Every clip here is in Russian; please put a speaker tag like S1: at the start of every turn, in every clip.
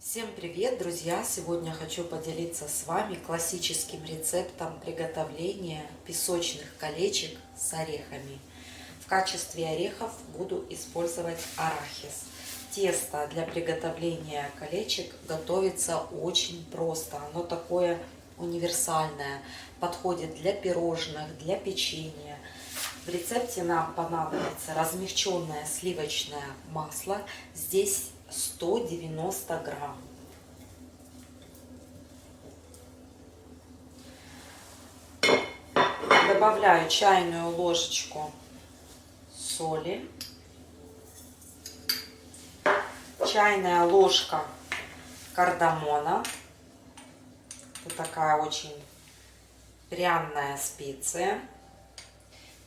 S1: Всем привет, друзья! Сегодня хочу поделиться с вами классическим рецептом приготовления песочных колечек с орехами. В качестве орехов буду использовать арахис. Тесто для приготовления колечек готовится очень просто. Оно такое универсальное, подходит для пирожных, для печенья. В рецепте нам понадобится размягченное сливочное масло. Здесь 190 грамм. Добавляю чайную ложечку соли, чайная ложка кардамона. Это такая очень пряная специя.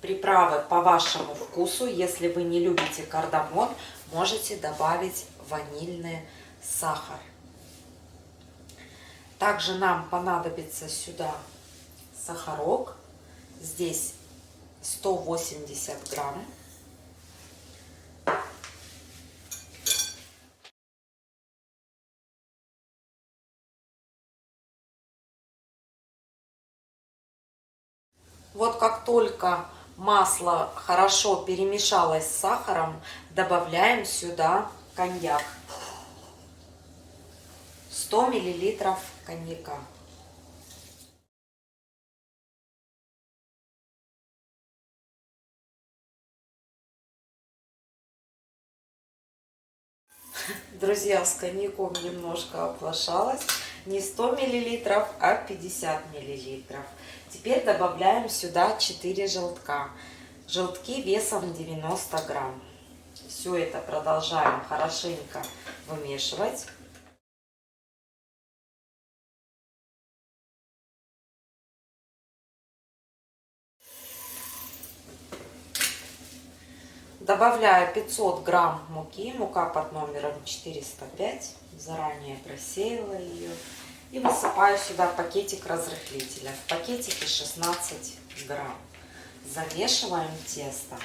S1: Приправы по вашему вкусу. Если вы не любите кардамон, можете добавить ванильный сахар. Также нам понадобится сюда сахарок. Здесь 180 грамм. Вот как только масло хорошо перемешалось с сахаром, добавляем сюда коньяк. 100 миллилитров коньяка. Друзья, с коньяком немножко оплошалась. Не 100 миллилитров, а 50 миллилитров. Теперь добавляем сюда 4 желтка. Желтки весом 90 грамм. Все это продолжаем хорошенько вымешивать. Добавляю 500 грамм муки, мука под номером 405, заранее просеяла ее. И высыпаю сюда пакетик разрыхлителя, в пакетике 16 грамм. Замешиваем тесто.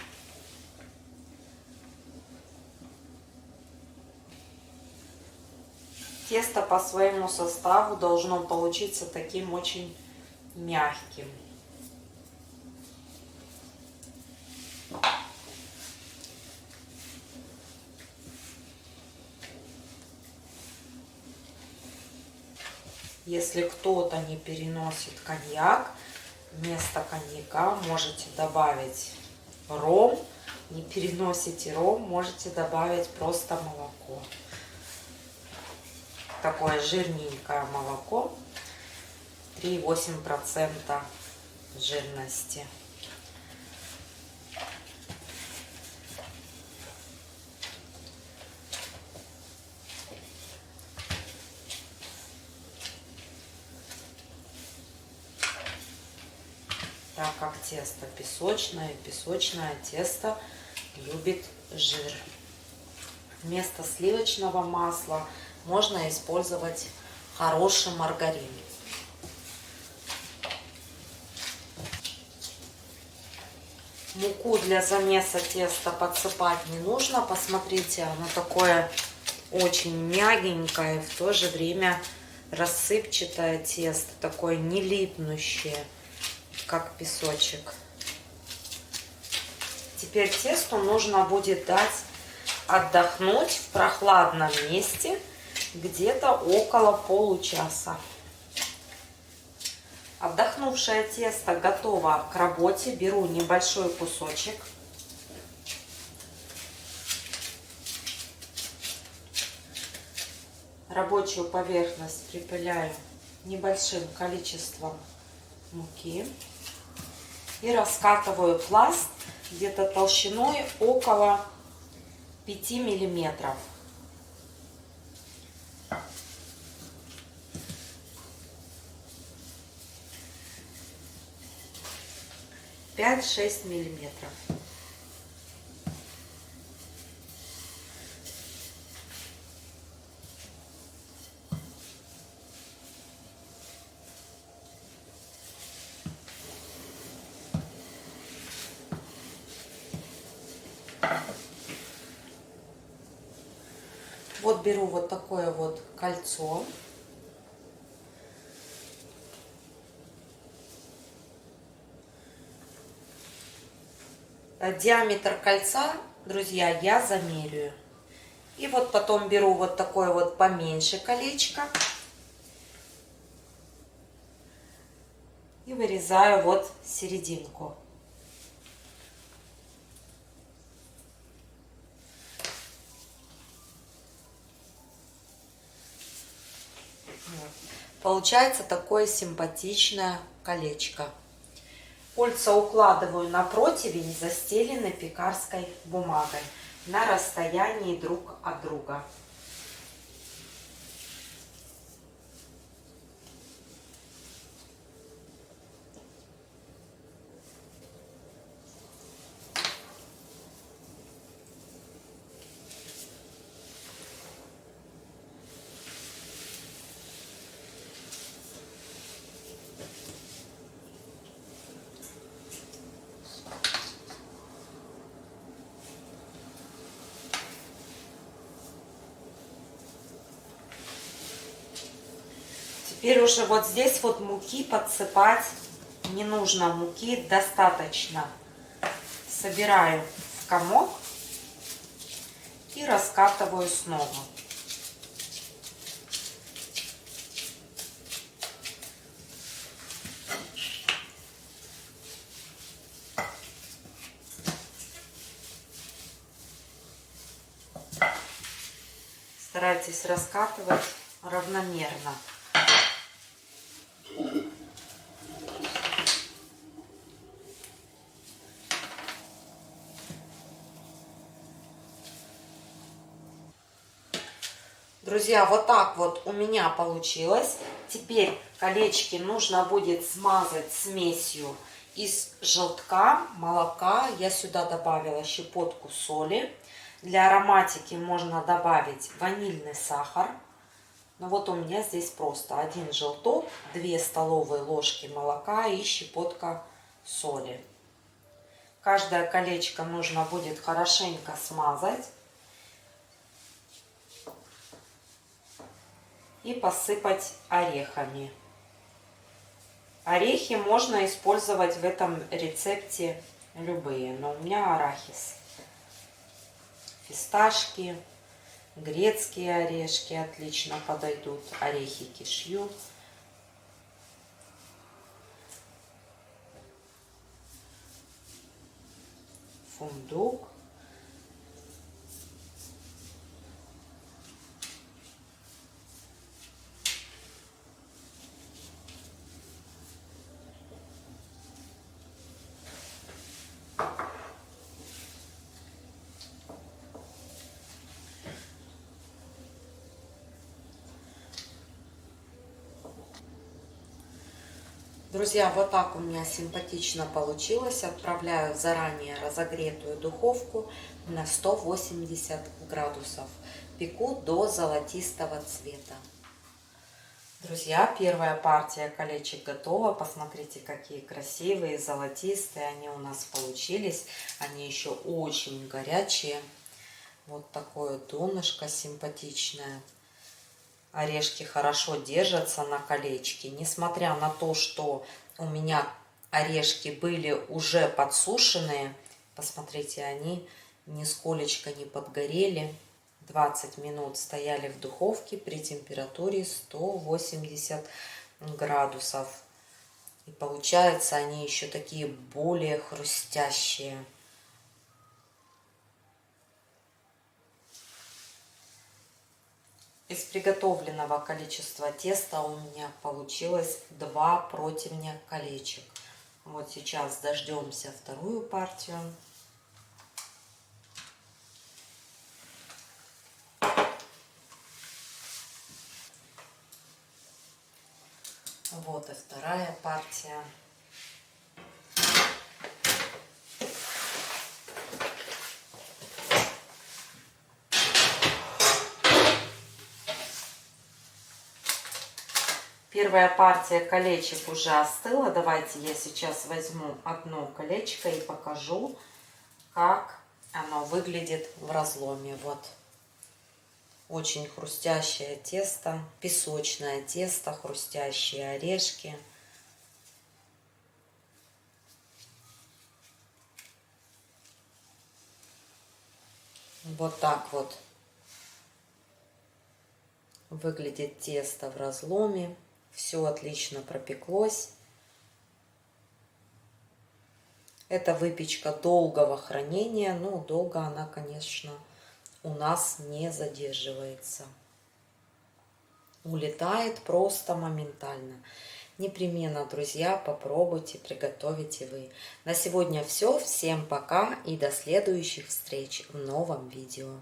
S1: Тесто по своему составу должно получиться таким очень мягким. Если кто-то не переносит коньяк, вместо коньяка можете добавить ром. Не переносите ром, можете добавить просто молоко. Такое жирненькое молоко, 3,8% жирности. Так как тесто песочное, песочное тесто любит жир. Вместо сливочного масла можно использовать хороший маргарин. Муку для замеса теста подсыпать не нужно. Посмотрите, оно такое очень мягенькое, в то же время рассыпчатое тесто, такое не липнущее, как песочек. Теперь тесту нужно будет дать отдохнуть в прохладном месте где-то около получаса. Отдохнувшее тесто готово к работе. Беру небольшой кусочек. Рабочую поверхность припыляю небольшим количеством муки и раскатываю пласт где-то толщиной около 5 миллиметров. Пять-6 миллиметров. Вот беру вот такое вот кольцо. Диаметр кольца, друзья, я замеряю. И вот потом беру вот такое вот поменьше колечко. И вырезаю вот серединку. Вот. Получается такое симпатичное колечко. Кольца укладываю на противень, застеленный пекарской бумагой на расстоянии друг от друга. Теперь уже вот здесь вот муки подсыпать не нужно, муки достаточно. Собираю в комок и раскатываю снова. Старайтесь раскатывать равномерно. Друзья, вот так вот у меня получилось. Теперь колечки нужно будет смазать смесью из желтка, молока. Я сюда добавила щепотку соли. Для ароматики можно добавить ванильный сахар. Но вот у меня здесь просто 1 желток, 2 столовые ложки молока и щепотка соли. Каждое колечко нужно будет хорошенько смазать. И посыпать орехами. Орехи можно использовать в этом рецепте любые, но у меня арахис. Фисташки, грецкие орешки отлично подойдут, орехи кешью. Фундук. Друзья, вот так у меня симпатично получилось. Отправляю в заранее разогретую духовку на 180 градусов. Пеку до золотистого цвета. Друзья, первая партия колечек готова. Посмотрите, какие красивые, золотистые они у нас получились. Они еще очень горячие. Вот такое донышко симпатичное. Орешки хорошо держатся на колечке. Несмотря на то, что у меня орешки были уже подсушенные, посмотрите, они нисколечко не подгорели. 20 минут стояли в духовке при температуре 180 градусов. И получается, они еще такие более хрустящие. Из приготовленного количества теста у меня получилось 2 противня колечек. Вот сейчас дождемся вторую партию. Вот и вторая партия. Первая партия колечек уже остыла. Давайте я сейчас возьму одно колечко и покажу, как оно выглядит в разломе. Вот. Очень хрустящее тесто, песочное тесто, хрустящие орешки. Вот так вот выглядит тесто в разломе. Все отлично пропеклось. Это выпечка долгого хранения. Ну, долго она, конечно, у нас не задерживается. Улетает просто моментально. Непременно, друзья, попробуйте, приготовите вы. На сегодня все. Всем пока и до следующих встреч в новом видео.